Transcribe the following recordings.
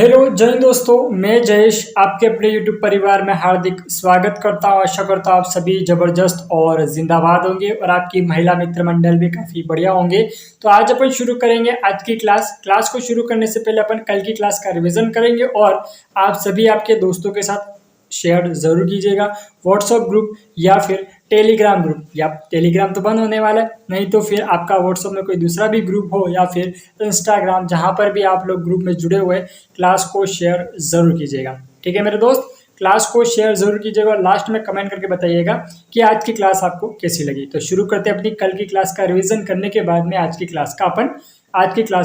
Hello जय हिंद दोस्तों, मैं जयेश आपके अपने YouTube परिवार में हार्दिक स्वागत करता हूँ। आशा करता हूँ आप सभी जबरदस्त और जिंदाबाद होंगे और आपकी महिला मित्र मंडल भी काफ़ी बढ़िया होंगे। तो आज अपन शुरू करेंगे आज की क्लास को शुरू करने से पहले अपन कल की क्लास का रिवीजन करेंगे और आप सभी आपके दोस्तों के साथ शेयर जरूर कीजिएगा। व्हाट्सएप ग्रुप या फिर टेलीग्राम ग्रुप, या टेलीग्राम तो बंद होने वाला है, नहीं तो फिर आपका व्हाट्सएप में कोई दूसरा भी ग्रुप हो या फिर इंस्टाग्राम, जहां पर भी आप लोग ग्रुप में जुड़े हुए क्लास को शेयर जरूर कीजिएगा। ठीक है मेरे दोस्त, क्लास को शेयर जरूर कीजिएगा और लास्ट में कमेंट करके बताइएगा कि आज की क्लास आपको कैसी लगी। तो शुरू करते हैं अपनी कल की क्लास का रिवीजन करने के बाद में आज की क्लास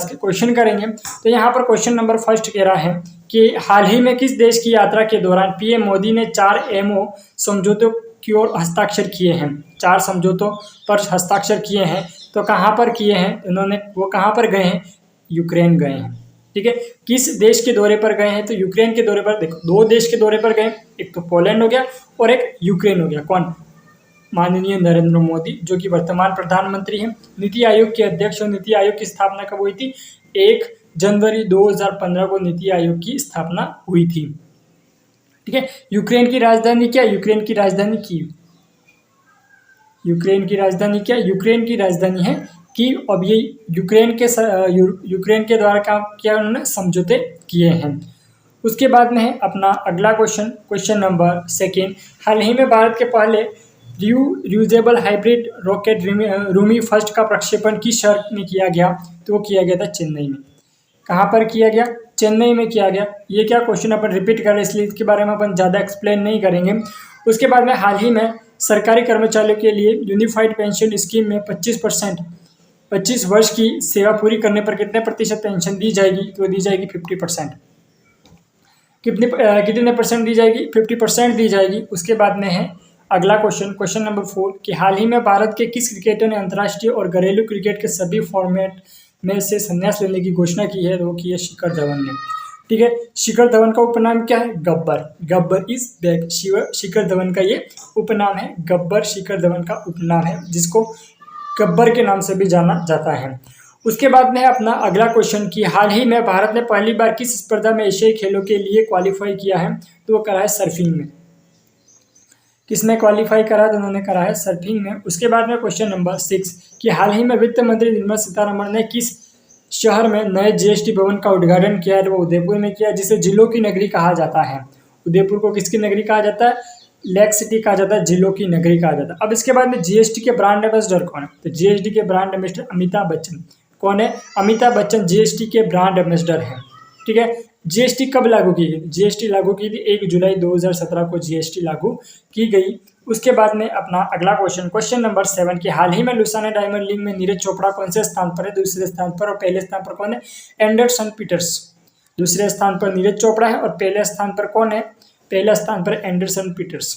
के क्वेश्चन करेंगे। तो यहाँ पर क्वेश्चन नंबर फर्स्ट कह रहा है कि हाल ही में किस देश की यात्रा के दौरान पीएम मोदी ने 4 एमओ समझौतों की ओर हस्ताक्षर किए हैं। 4 समझौतों पर हस्ताक्षर किए हैं। तो कहाँ पर किए हैं उन्होंने, वो कहाँ पर गए हैं? यूक्रेन गए हैं। ठीक है, किस देश के दौरे पर गए हैं? तो यूक्रेन के दौरे पर। देखो, 2 देश के दौरे पर गए, एक तो पोलैंड हो गया और एक यूक्रेन हो गया। कौन? माननीय नरेंद्र मोदी, जो कि वर्तमान प्रधानमंत्री हैं, नीति आयोग के अध्यक्ष। और नीति आयोग की स्थापना कब हुई थी? 1 जनवरी 2015 को नीति आयोग की स्थापना हुई थी। ठीक है, यूक्रेन की राजधानी क्या? यूक्रेन की राजधानी कीव। यूक्रेन की राजधानी क्या? यूक्रेन की राजधानी है कीव। अब ये यूक्रेन के द्वारा क्या उन्होंने समझौते किए हैं। उसके बाद में है अपना अगला क्वेश्चन नंबर सेकेंड। हाल ही में भारत के पहले reusable hybrid rocket Rumi first का प्रक्षेपण किस शहर में किया गया? तो वो किया गया था चेन्नई में। कहाँ पर किया गया? चेन्नई में किया गया। ये क्या क्वेश्चन अपन रिपीट करें, इसलिए इसके बारे में अपन ज़्यादा एक्सप्लेन नहीं करेंगे। उसके बाद में हाल ही में सरकारी कर्मचारियों के लिए यूनिफाइड पेंशन स्कीम में 25 वर्ष की सेवा पूरी करने पर कितने प्रतिशत पेंशन दी जाएगी? तो दी जाएगी 50%। कितने परसेंट दी जाएगी? 50% दी जाएगी। उसके बाद में है अगला क्वेश्चन नंबर 4 कि हाल ही में भारत के किस क्रिकेटर ने अंतर्राष्ट्रीय और घरेलू क्रिकेट के सभी फॉर्मेट में से संन्यास लेने की घोषणा की है? वो की है शिखर धवन ने। ठीक है, शिखर धवन का उपनाम क्या है? Gabbar is back. शिखर धवन का ये उपनाम है गब्बर। शिखर धवन का उपनाम है, जिसको गब्बर के नाम से भी जाना जाता है। उसके बाद में है अपना अगला क्वेश्चन कि हाल ही में भारत ने पहली बार किस स्पर्धा में एशियाई खेलों के लिए क्वालिफाई किया है? तो वो करा है सर्फिंग में। किसने क्वालिफाई करा? तो उन्होंने करा है सर्फिंग में। उसके बाद में क्वेश्चन नंबर 6 कि हाल ही में वित्त मंत्री निर्मला सीतारमण ने किस शहर में नए जीएसटी भवन का उद्घाटन किया है? वो उदयपुर में किया, जिसे जिलों की नगरी कहा जाता है। उदयपुर को किसकी नगरी कहा जाता है? लेक सिटी कहा जाता है, जिलों की नगरी कहा जाता है। अब इसके बाद में जीएसटी के ब्रांड एम्बेसडर कौन है? तो जीएसटी के ब्रांड एम्बेसडर अमिताभ बच्चन। कौन है? अमिताभ बच्चन जीएसटी के ब्रांड एम्बेसडर हैं। ठीक है, जीएसटी कब लागू की गई? जीएसटी लागू की थी 1 जुलाई 2017 को जीएसटी लागू की गई। उसके बाद में अपना अगला क्वेश्चन नंबर 7 कि हाल ही में लुसाने डायमंड लीग में नीरज चोपड़ा कौन से स्थान पर है? दूसरे स्थान पर। और पहले स्थान पर कौन है? Anderson Peters. दूसरे स्थान पर नीरज चोपड़ा है और पहले स्थान पर कौन है? पहले स्थान पर एंडरसन पीटर्स।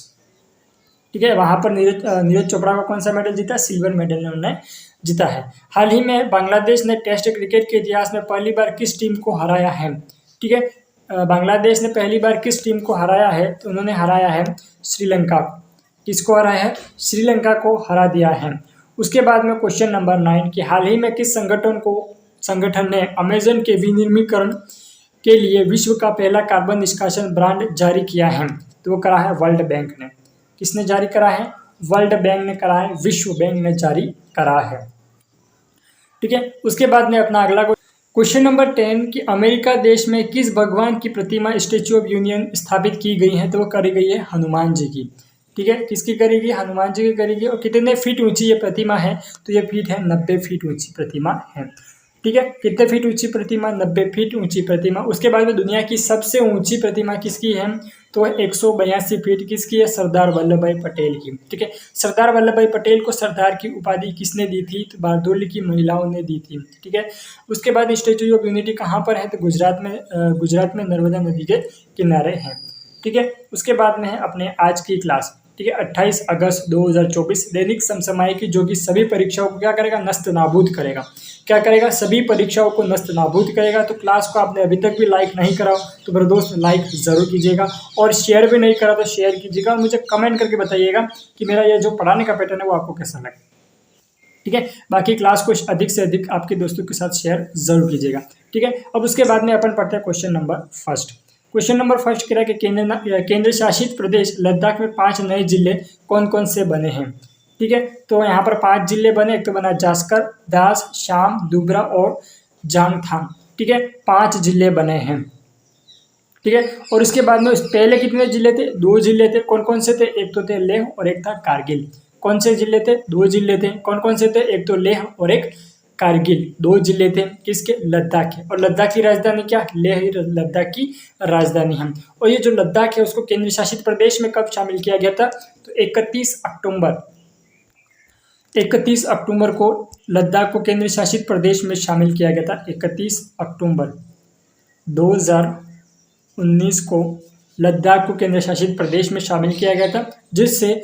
ठीक है, वहां पर नीरज चोपड़ा को कौन सा मेडल जीता? सिल्वर मेडल उन्होंने जीता है। हाल ही में बांग्लादेश ने टेस्ट क्रिकेट के इतिहास में पहली बार किस टीम को हराया है? ठीक है, बांग्लादेश ने पहली बार किस टीम को हराया है? तो उन्होंने हराया है श्रीलंका। किसको हराया है? श्रीलंका को हरा दिया है। उसके बाद में क्वेश्चन नंबर 9 कि हाल ही में किस संगठन ने अमेजन के विनिर्मीकरण के लिए विश्व का पहला कार्बन निष्कासन ब्रांड जारी किया है? तो वो करा है वर्ल्ड बैंक ने। किसने जारी करा है? वर्ल्ड बैंक ने करा है, विश्व बैंक ने जारी करा है। ठीक है, उसके बाद में अपना अगला क्वेश्चन नंबर 10 कि अमेरिका देश में किस भगवान की प्रतिमा स्टैच्यू ऑफ यूनियन स्थापित की गई है? तो वो करी गई है हनुमान जी की। ठीक है, किसकी करेगी? हनुमान जी की करेगी। और कितने फीट ऊंची ये प्रतिमा है? तो ये फीट है 90 फीट ऊंची प्रतिमा है। ठीक है, कितने फीट ऊंची प्रतिमा? 90 फीट ऊंची प्रतिमा। उसके बाद में दुनिया की सबसे ऊंची प्रतिमा किसकी है? तो 182 फीट। किसकी है? सरदार वल्लभ भाई पटेल की। ठीक है, सरदार वल्लभ भाई पटेल को सरदार की उपाधि किसने दी थी? तो बारडोली की महिलाओं ने दी थी। ठीक है, उसके बाद स्टैच्यू ऑफ यूनिटी कहाँ पर है? तो गुजरात में नर्मदा नदी के किनारे है। ठीक है, उसके बाद में है अपने आज की क्लास। ठीक है, 28 अगस्त 2024 दैनिक समसामयिकी जो कि सभी परीक्षाओं को क्या करेगा? नस्त नाबूद करेगा। क्या करेगा? सभी परीक्षाओं को नस्त नाबूद करेगा। तो क्लास को आपने अभी तक भी लाइक नहीं करा तो मेरे दोस्त लाइक जरूर कीजिएगा और शेयर भी नहीं करा तो शेयर कीजिएगा और मुझे कमेंट करके बताइएगा कि मेरा ये जो पढ़ाने का पैटर्न है वो आपको कैसा लगा। ठीक है। बाकी क्लास को अधिक से अधिक आपके दोस्तों के साथ शेयर जरूर कीजिएगा, ठीक है। अब उसके बाद में अपन पढ़ते हैं question number first. Question number first कह रहा है कि केंद्र शासित प्रदेश लद्दाख में 5 नए जिले कौन कौन से बने हैं, ठीक है। तो यहाँ पर 5 जिले बने, एक तो बना जास्कर, दास, शाम, दुबरा और जांगथांग, ठीक है। 5 जिले बने हैं, ठीक है। और उसके बाद में पहले कितने जिले थे? 2 जिले थे। कौन कौन से थे? एक तो थे लेह और एक था कारगिल। कौन से जिले थे? 2 जिले थे। कौन कौन से थे? एक तो लेह और एक कारगिल, 2 जिले थे किसके? लद्दाख के। और लद्दाख की राजधानी क्या? लेह ही लद्दाख की राजधानी है। और ये जो लद्दाख है उसको केंद्र शासित प्रदेश में कब शामिल किया गया था? तो 31 अक्टूबर को लद्दाख को केंद्र शासित प्रदेश में शामिल किया गया था। 31 अक्टूबर 2019 को लद्दाख को केंद्र शासित प्रदेश में शामिल किया गया था, जिससे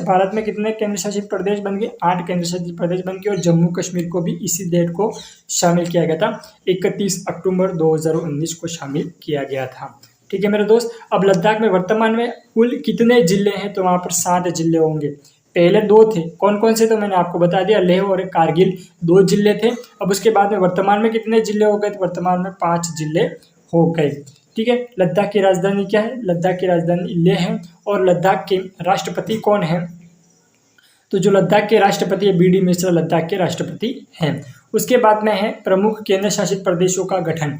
भारत में कितने केंद्र शासित प्रदेश बन गए? 8 केंद्र शासित प्रदेश बन गए। और जम्मू कश्मीर को भी इसी डेट को शामिल किया गया था, 31 अक्टूबर 2019 को शामिल किया गया था, ठीक है मेरे दोस्त। अब लद्दाख में वर्तमान में कुल कितने जिले हैं? तो वहाँ पर 7 जिले होंगे। पहले 2 थे, कौन कौन से? तो मैंने आपको बता दिया, लेह और कारगिल 2 जिले थे। अब उसके बाद में वर्तमान में कितने जिले हो गए? तो वर्तमान में 5 जिले हो गए, ठीक है। लद्दाख की राजधानी क्या है? लद्दाख की राजधानी लेह है। और लद्दाख के राष्ट्रपति कौन है? तो जो लद्दाख के राष्ट्रपति है बी डी मिश्रा लद्दाख के राष्ट्रपति हैं। उसके बाद में है प्रमुख केंद्र शासित प्रदेशों का गठन।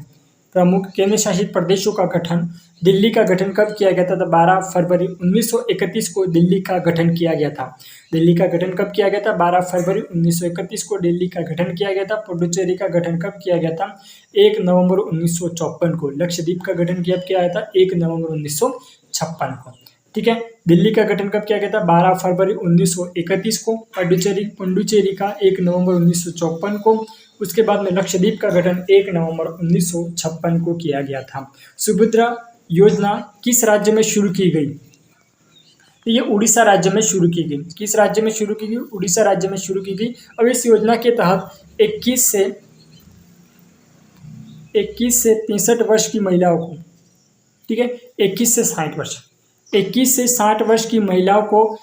प्रमुख केंद्र शासित प्रदेशों का गठन, दिल्ली का गठन कब किया गया था? तो 12 फरवरी 1931 को दिल्ली का गठन किया गया था। दिल्ली का गठन कब किया गया था? 12 फरवरी 1931 को दिल्ली का गठन किया गया था। पुडुचेरी का गठन कब किया गया था? 1 नवंबर 1954 को। लक्षद्वीप का गठन कब किया गया था? 1 नवंबर 1956 को, ठीक है। दिल्ली का गठन कब किया गया था? 12 फरवरी 1931 को। पुडुचेरी का 1 नवंबर 1954 को। उसके बाद में लक्षद्वीप का गठन 1 नवंबर 1956 को किया गया था। सुभद्रा योजना किस राज्य में शुरू की गई? तो ये उड़ीसा राज्य में शुरू की गई। किस राज्य में शुरू की गई? उड़ीसा राज्य में शुरू की गई। अब इस योजना के तहत 21 से 65 वर्ष की महिलाओं को, ठीक है, 21 से 60 वर्ष की महिलाओं को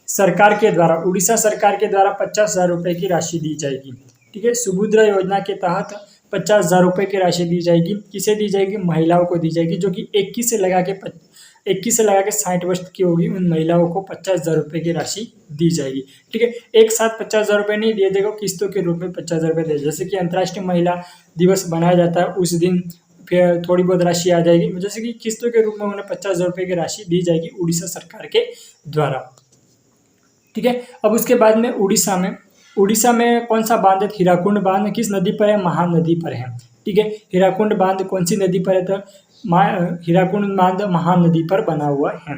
सरकार के द्वारा, उड़ीसा सरकार के द्वारा 50,000 रुपये की राशि दी जाएगी, ठीक है। सुभद्रा योजना के तहत 50,000 रुपये की राशि दी जाएगी। किसे दी जाएगी? महिलाओं को दी जाएगी, जो कि 21 से लगा के 60 वर्ष की होगी। उन महिलाओं को 50,000 रुपये की राशि दी जाएगी, ठीक है। एक साथ 50,000 रुपये नहीं दिया जाएगा, किस्तों के रूप में 50,000 रुपये दिए। जैसे कि अंतर्राष्ट्रीय महिला दिवस मनाया जाता है, उस दिन फिर थोड़ी बहुत राशि आ जाएगी, जैसे कि किस्तों के रूप में उन्हें 50,000 रुपये की राशि दी जाएगी उड़ीसा सरकार के द्वारा, ठीक है। अब उसके बाद में उड़ीसा में कौन सा बांध है? हीराकुंड बांध किस नदी पर है? महानदी पर है, ठीक है। हीराकुंड बांध कौन सी नदी पर है? तो हीराकुंड बांध महानदी पर बना हुआ है।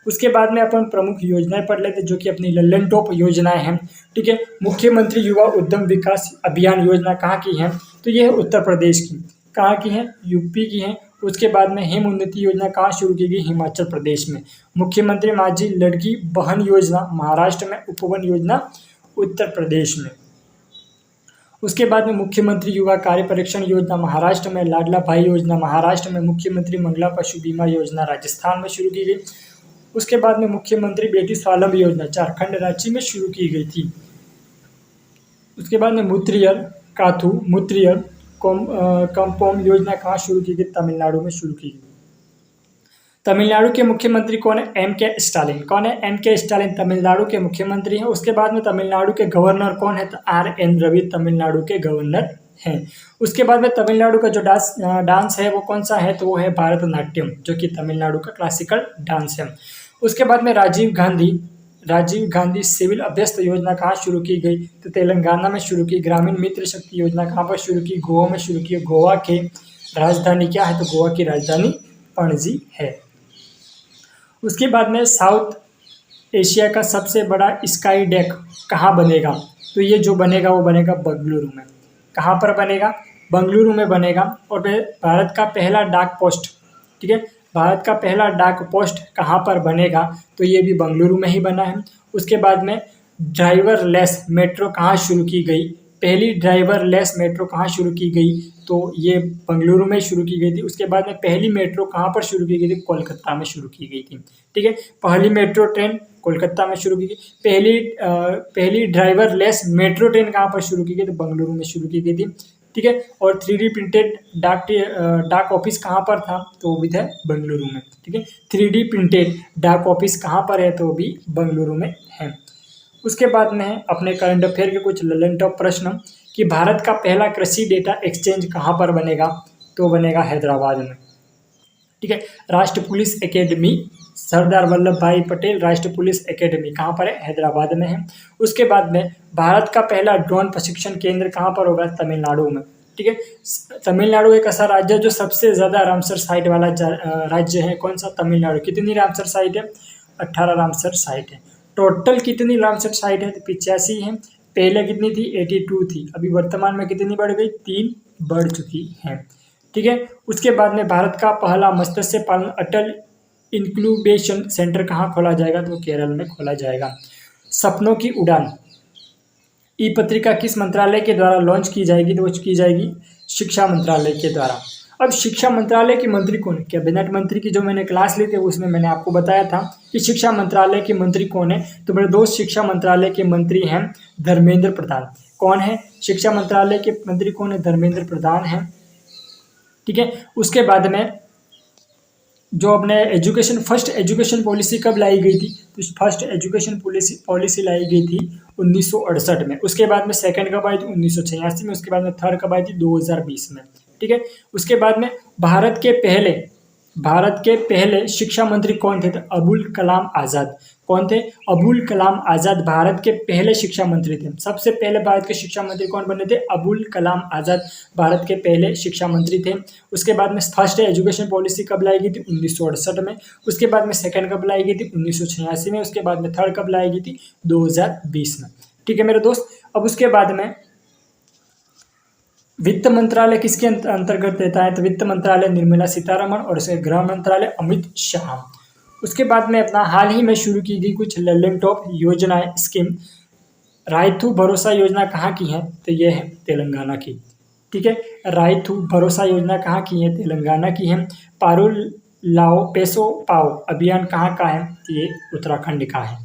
उसके बाद में अपन प्रमुख योजनाएं पढ़ लेते, जो कि अपनी लल्लन टॉप योजनाएं हैं, ठीक है। मुख्यमंत्री युवा उद्यम विकास अभियान योजना कहाँ की है? तो ये है उत्तर प्रदेश की। कहाँ की है? यूपी की है। उसके बाद में हिम उन्नति योजना कहाँ शुरू की गई? हिमाचल प्रदेश में। मुख्यमंत्री माझी लड़की बहन योजना महाराष्ट्र में। उपवन योजना उत्तर प्रदेश में। उसके बाद में मुख्यमंत्री युवा कार्य परीक्षण योजना महाराष्ट्र में। लाडला भाई योजना महाराष्ट्र में। मुख्यमंत्री मंगला पशु बीमा योजना राजस्थान में शुरू की गई। उसके बाद में मुख्यमंत्री बेटी स्वावलंबी योजना झारखंड राज्य में शुरू की गई थी। उसके बाद में मुत्रियल कंपोम योजना कहाँ शुरू की गई? तमिलनाडु में शुरू की गई। तमिलनाडु के मुख्यमंत्री कौन है? एम के स्टालिन। कौन है? एम के स्टालिन तमिलनाडु के मुख्यमंत्री हैं। उसके बाद में तमिलनाडु के गवर्नर कौन है? तो आर एन रवि तमिलनाडु के गवर्नर हैं। उसके बाद में तमिलनाडु का जो डांस है वो कौन सा है? तो वो है भारतनाट्यम, जो कि तमिलनाडु का क्लासिकल डांस है। उसके बाद में राजीव गांधी सिविल अभ्यस्त योजना कहाँ शुरू की गई? तो तेलंगाना में शुरू की। ग्रामीण मित्र शक्ति योजना कहाँ पर शुरू की? गोवा में शुरू की। गोवा के राजधानी क्या है? तो गोवा की राजधानी पणजी है। उसके बाद में साउथ एशिया का सबसे बड़ा स्काई डेक कहाँ बनेगा? तो ये जो बनेगा वो बनेगा बेंगलुरु में। कहाँ पर बनेगा? बेंगलुरु में बनेगा। और भारत का पहला डाक पोस्ट, ठीक है, भारत का पहला डाक पोस्ट कहाँ पर बनेगा? तो ये भी बेंगलुरु में ही बना है। उसके बाद में ड्राइवरलेस मेट्रो कहाँ शुरू की गई? पहली ड्राइवरलेस मेट्रो कहाँ शुरू की गई, तो ये बेंगलुरु में शुरू की गई थी। उसके बाद में पहली मेट्रो कहाँ पर शुरू की गई थी, कोलकाता में शुरू की गई थी। ठीक है, पहली मेट्रो ट्रेन कोलकाता में शुरू की गई। पहली ड्राइवरलेस मेट्रो ट्रेन कहाँ पर शुरू की गई, तो बेंगलुरु में शुरू की गई थी। ठीक है, और 3D प्रिंटेड डाक ऑफिस कहाँ पर था, तो वो भी था बेंगलुरु में। ठीक है, 3D प्रिंटेड डाक ऑफिस कहाँ पर है, तो वो भी बेंगलुरु में है। उसके बाद में है अपने करंट अफेयर के कुछ ललन टॉप प्रश्न कि भारत का पहला कृषि डेटा एक्सचेंज कहाँ पर बनेगा, तो बनेगा हैदराबाद में। ठीक है, राष्ट्रीय पुलिस एकेडमी, सरदार वल्लभ भाई पटेल राष्ट्रीय पुलिस एकेडमी कहाँ पर है, हैदराबाद में है। उसके बाद में भारत का पहला ड्रोन प्रशिक्षण केंद्र कहाँ पर होगा, तमिलनाडु में। ठीक है, तमिलनाडु एक ऐसा राज्य है जो सबसे ज्यादा रामसर साइट वाला राज्य है। कौन सा, तमिलनाडु। कितनी रामसर साइट है, 18 रामसर साइट है। टोटल कितनी रामसर साइट है, तो 85 है। पहले कितनी थी, 82 थी। अभी वर्तमान में कितनी बढ़ गई, 3 बढ़ चुकी है। ठीक है, उसके बाद में भारत का पहला मत्स्य पालन अटल इंक्यूबेशन सेंटर कहाँ खोला जाएगा, तो केरल में खोला जाएगा। सपनों की उड़ान ई पत्रिका किस मंत्रालय के द्वारा लॉन्च की जाएगी, तो वो की जाएगी शिक्षा मंत्रालय के द्वारा। अब शिक्षा मंत्रालय के मंत्री कौन है, कैबिनेट मंत्री की जो मैंने क्लास ली थी उसमें मैंने आपको बताया था कि शिक्षा मंत्रालय के मंत्री कौन है, तो मेरे दोस्त शिक्षा मंत्रालय के मंत्री हैं धर्मेंद्र प्रधान। कौन है, शिक्षा मंत्रालय के मंत्री कौन है, धर्मेंद्र प्रधान है। ठीक है, उसके बाद में जो अपने फर्स्ट एजुकेशन पॉलिसी कब लाई गई थी, तो फर्स्ट एजुकेशन पॉलिसी लाई गई थी 1968 में। उसके बाद में सेकंड कब आई थी, 1986 में। उसके बाद में थर्ड कब आई थी, 2020 में। ठीक है, उसके बाद में भारत के पहले शिक्षा मंत्री कौन थे, तो अबुल कलाम आज़ाद। कौन थे, अबुल कलाम आज़ाद भारत के पहले शिक्षा मंत्री थे। सबसे पहले भारत के शिक्षा मंत्री कौन बने थे, अबुल कलाम आज़ाद भारत के पहले शिक्षा मंत्री थे। उसके बाद में फर्स्ट एजुकेशन पॉलिसी कब लाई गई थी, 1968 में। उसके बाद में सेकंड कब लाई गई थी, 1986 में। उसके बाद में थर्ड कब लाई गई थी, 2020 में। ठीक है मेरे दोस्त, अब उसके बाद में वित्त मंत्रालय किसके अंतर्गत रहता है, तो वित्त मंत्रालय निर्मला सीतारमण और उसके गृह मंत्रालय अमित शाह। उसके बाद में अपना हाल ही में शुरू की गई कुछ लल्लन टॉप योजनाएं स्कीम, रायथू भरोसा योजना कहाँ की है, तो ये है तेलंगाना की। ठीक है, रायथू भरोसा योजना कहाँ की है, तेलंगाना की है। पारो लाओ पैसो पाओ अभियान कहाँ का है, तो ये उत्तराखंड का है।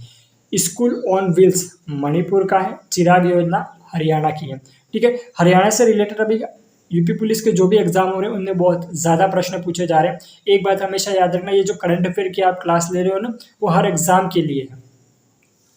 स्कूल ऑन व्हील्स मणिपुर का है। चिराग योजना हरियाणा की है। ठीक है, हरियाणा से रिलेटेड अभी यूपी पुलिस के जो भी एग्जाम हो रहे हैं उनमें बहुत ज़्यादा प्रश्न पूछे जा रहे हैं। एक बात हमेशा याद रखना, ये जो करंट अफेयर की आप क्लास ले रहे हो ना, वो हर एग्जाम के लिए है।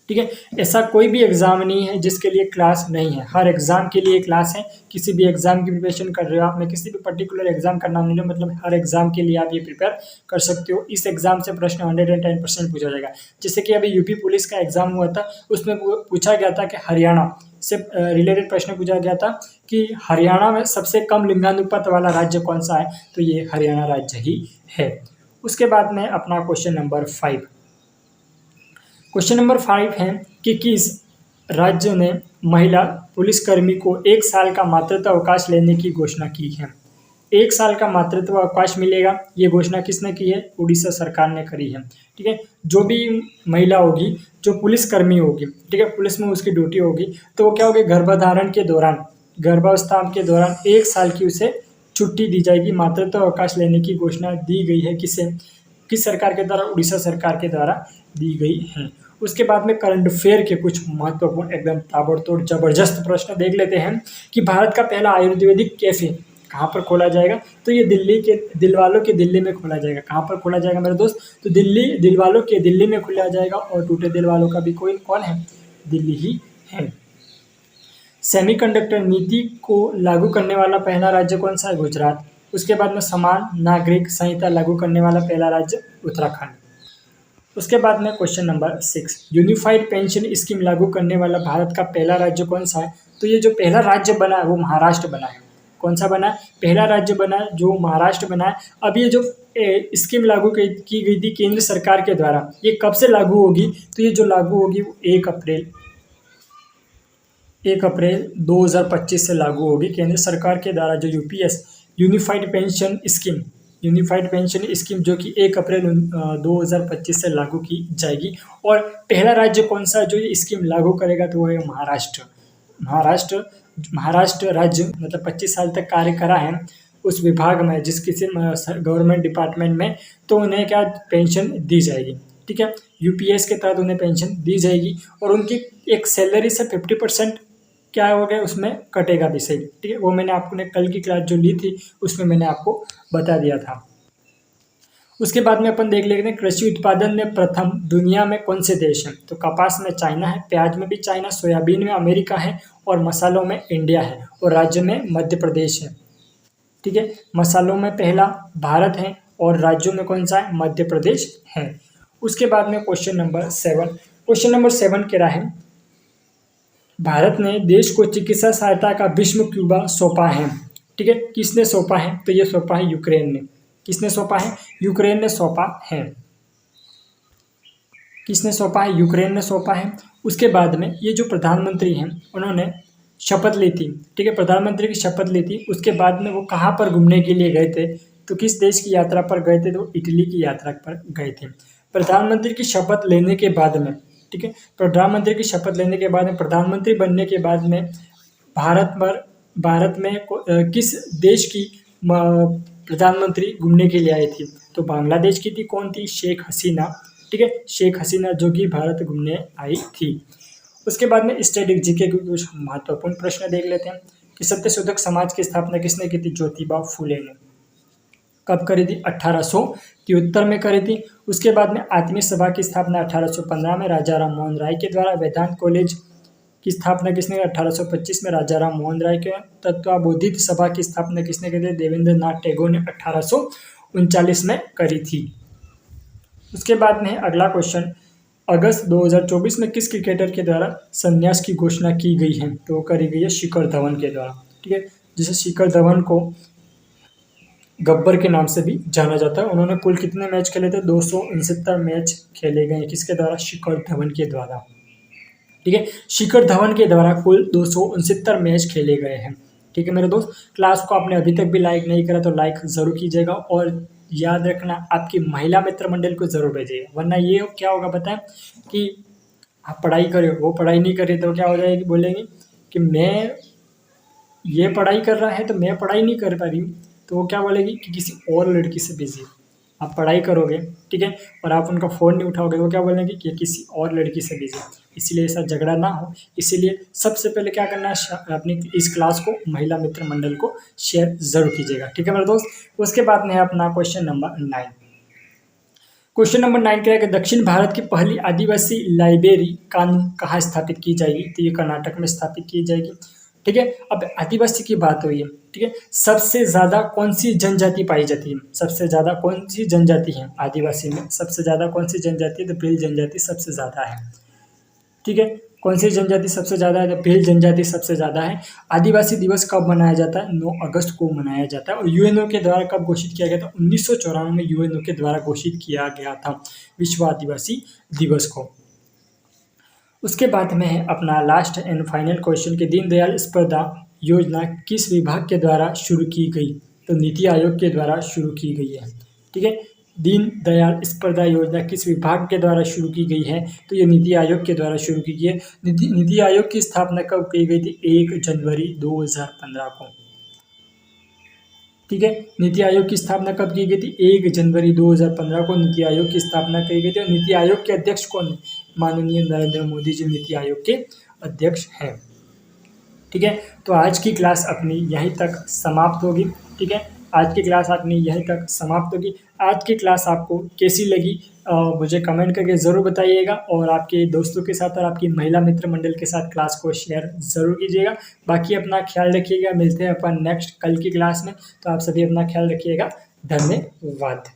ठीक है, ऐसा कोई भी एग्जाम नहीं है जिसके लिए क्लास नहीं है, हर एग्जाम के लिए क्लास है। किसी भी एग्जाम की प्रिपरेशन कर रहे हो आप, मैं किसी भी पर्टिकुलर एग्जाम का नाम नहीं लूँ, मतलब हर एग्जाम के लिए आप ये प्रिपेयर कर सकते हो। इस एग्जाम से प्रश्न 110% पूछा जाएगा। जैसे कि अभी यूपी पुलिस का एग्जाम हुआ था, उसमें पूछा गया था कि हरियाणा से रिलेटेड प्रश्न पूछा गया था कि हरियाणा में सबसे कम लिंगानुपात वाला राज्य कौन सा है, तो ये हरियाणा राज्य ही है। उसके बाद में अपना क्वेश्चन नंबर 5 है कि किस राज्य ने महिला पुलिसकर्मी को 1 साल का मातृत्व अवकाश लेने की घोषणा की है। 1 साल का मातृत्व अवकाश मिलेगा, ये घोषणा किसने की है, उड़ीसा सरकार ने करी है। ठीक है, जो भी महिला होगी, जो पुलिसकर्मी होगी, ठीक है, पुलिस में उसकी ड्यूटी होगी, तो वो क्या होगी, गर्भावस्था के दौरान 1 साल की उसे छुट्टी दी जाएगी। मातृत्व अवकाश लेने की घोषणा दी गई है किस सरकार के द्वारा, उड़ीसा सरकार के द्वारा दी गई है। उसके बाद में करंट अफेयर के कुछ महत्वपूर्ण एकदम ताबड़तोड़ जबरदस्त प्रश्न देख लेते हैं कि भारत का पहला आयुर्वेदिक कैफे कहाँ पर खोला जाएगा, तो ये दिलवालों के दिल्ली में खोला जाएगा। कहाँ पर खोला जाएगा मेरे दोस्त, तो दिलवालों के दिल्ली में खोला जाएगा। और टूटे दिल वालों का भी कोई कौन है, दिल्ली ही है। सेमीकंडक्टर नीति को लागू करने वाला पहला राज्य कौन सा है, गुजरात। उसके बाद में समान नागरिक संहिता लागू करने वाला पहला राज्य उत्तराखंड। उसके बाद में question number 6, unified pension scheme लागू करने वाला भारत का पहला राज्य कौन सा है, तो ये जो पहला राज्य बना है वो महाराष्ट्र बना है। कौन सा बना है, पहला राज्य बना है जो महाराष्ट्र बना है। अब ये जो स्कीम लागू की गई थी केंद्र सरकार के द्वारा, ये कब से लागू होगी, तो ये जो लागू होगी वो 1 अप्रैल 2025 से लागू होगी। केंद्र सरकार के द्वारा जो यूपीएस यूनिफाइड पेंशन स्कीम जो कि 1 अप्रैल 2025 से लागू की जाएगी। और पहला राज्य कौन सा जो ये स्कीम लागू करेगा, तो वो है महाराष्ट्र। महाराष्ट्र राज्य मतलब 25 साल तक कार्य करा है उस विभाग में, जिस किसी गवर्नमेंट डिपार्टमेंट में, तो उन्हें क्या पेंशन दी जाएगी। ठीक है, यूपीएस के तहत उन्हें पेंशन दी जाएगी और उनकी एक सैलरी से 50% क्या हो गया उसमें कटेगा भी सही। ठीक है, वो मैंने आपको कल की क्लास जो ली थी उसमें मैंने आपको बता दिया था। उसके बाद में अपन देख लेते हैं कृषि उत्पादन में प्रथम दुनिया में कौन से देश हैं। तो कपास में चाइना है, प्याज में भी चाइना, सोयाबीन में अमेरिका है और मसालों में इंडिया है और राज्य में मध्य प्रदेश है। ठीक है, मसालों में पहला भारत है और राज्यों में कौन सा है, मध्य प्रदेश है। उसके बाद में क्वेश्चन नंबर 7 कह रहा है भारत ने देश को चिकित्सा सहायता का विश्व क्यूबा सौंपा है। ठीक है, किसने सौंपा है, तो ये सौंपा है यूक्रेन ने। किसने सौंपा है, यूक्रेन ने सौंपा है। किसने सौंपा है, यूक्रेन ने सौंपा है। उसके बाद में ये जो प्रधानमंत्री हैं उन्होंने शपथ ली थी। ठीक है, प्रधानमंत्री की शपथ ली थी। उसके बाद में वो कहाँ पर घूमने के लिए गए थे, तो किस देश की यात्रा पर गए थे, तो इटली की यात्रा पर गए थे। प्रधानमंत्री की शपथ लेने के बाद में, ठीक है, प्रधानमंत्री की शपथ लेने के बाद में, प्रधानमंत्री बनने के बाद में भारत में किस देश की प्रधानमंत्री घूमने के लिए आई थी, तो बांग्लादेश की थी। कौन थी, शेख हसीना। ठीक है, शेख हसीना जो कि भारत घूमने आई थी। उसके बाद में स्टैटिक जीके के कुछ महत्वपूर्ण प्रश्न देख लेते हैं कि सत्यशोधक समाज की स्थापना किसने की थी, ज्योतिबा फूले ने। कब करी थी, 1873 में करी थी। उसके बाद में आत्मीय सभा की स्थापना 1815 में राजा राम मोहन राय के द्वारा। वेदांत कॉलेज की स्थापना किसने, 1825 में राजा राम मोहन राय के। तत्वबोधित सभा की स्थापना किसने की थी, देवेंद्र नाथ टैगोर ने 1839 में करी थी। उसके बाद में अगला क्वेश्चन, अगस्त 2024 में किस क्रिकेटर के द्वारा संन्यास की घोषणा की गई है, तो वो करी गई है शिखर धवन के द्वारा। ठीक है, जिसे शिखर धवन को गब्बर के नाम से भी जाना जाता है। उन्होंने कुल कितने मैच खेले थे, 269 मैच खेले गए। किसके द्वारा, शिखर धवन के द्वारा। ठीक है, शिखर धवन के द्वारा कुल 269 मैच खेले गए हैं। ठीक है मेरे दोस्त, क्लास को आपने अभी तक भी लाइक नहीं करा तो लाइक जरूर कीजिएगा और याद रखना आपकी महिला मित्र मंडल को जरूर भेजिएगा, वरना ये क्या होगा बताएं कि आप पढ़ाई करें, वो पढ़ाई नहीं करे तो क्या हो जाएगी, बोलेंगे कि मैं ये पढ़ाई कर रहा है तो मैं पढ़ाई नहीं कर पा रही हूँ, तो वो क्या बोलेगी कि किसी और लड़की से बिजी। आप पढ़ाई करोगे, ठीक है, और आप उनका फ़ोन नहीं उठाओगे, वो क्या बोलेंगे कि किसी और लड़की से बिजी। इसीलिए ऐसा झगड़ा ना हो, इसीलिए सबसे पहले क्या करना है, अपनी इस क्लास को महिला मित्र मंडल को शेयर जरूर कीजिएगा। ठीक है मेरे दोस्त। उसके बाद में है अपना क्वेश्चन नंबर 9। क्वेश्चन नंबर 9 क्या है कि दक्षिण भारत की पहली आदिवासी लाइब्रेरी कानून कहाँ स्थापित की जाएगी, तो ये कर्नाटक में स्थापित की जाएगी। ठीक है, अब आदिवासी की बात हुई है। ठीक है, सबसे ज़्यादा कौन सी जनजाति पाई जाती है, सबसे ज़्यादा कौन सी जनजाति है आदिवासी में, सबसे ज़्यादा कौन सी जनजाति है, तो भील जनजाति सबसे ज़्यादा है। ठीक है, कौन सी जनजाति सबसे ज़्यादा है, तो भील जनजाति सबसे ज़्यादा है। आदिवासी दिवस कब मनाया जाता है, 9 अगस्त को मनाया जाता है और यूएनओ के द्वारा कब घोषित किया गया था, 1994 में यूएनओ के द्वारा घोषित किया गया था विश्व आदिवासी दिवस को। उसके बाद में है अपना लास्ट एंड फाइनल क्वेश्चन कि दीनदयाल स्पर्धा योजना किस विभाग के द्वारा शुरू की गई, तो नीति आयोग के द्वारा शुरू की गई है। ठीक है, दीनदयाल स्पर्धा योजना किस विभाग के द्वारा शुरू की गई है, तो ये नीति आयोग के द्वारा शुरू की गई है। नीति आयोग की स्थापना कब की गई थी, 1 जनवरी 2015 को। ठीक है, नीति आयोग की स्थापना कब की गई थी, 1 जनवरी 2015 को नीति आयोग की स्थापना की गई थी। और नीति आयोग के अध्यक्ष कौन है, माननीय नरेंद्र मोदी जी नीति आयोग के अध्यक्ष हैं। ठीक है, तो आज की क्लास अपनी यहीं तक समाप्त होगी। ठीक है, आज की क्लास अपनी यहीं तक समाप्त होगी। आज की क्लास आपको कैसी लगी मुझे कमेंट करके ज़रूर बताइएगा और आपके दोस्तों के साथ और आपकी महिला मित्र मंडल के साथ क्लास को शेयर ज़रूर कीजिएगा। बाकी अपना ख्याल रखिएगा, मिलते हैं अपन नेक्स्ट कल की क्लास में। तो आप सभी अपना ख्याल रखिएगा, धन्यवाद।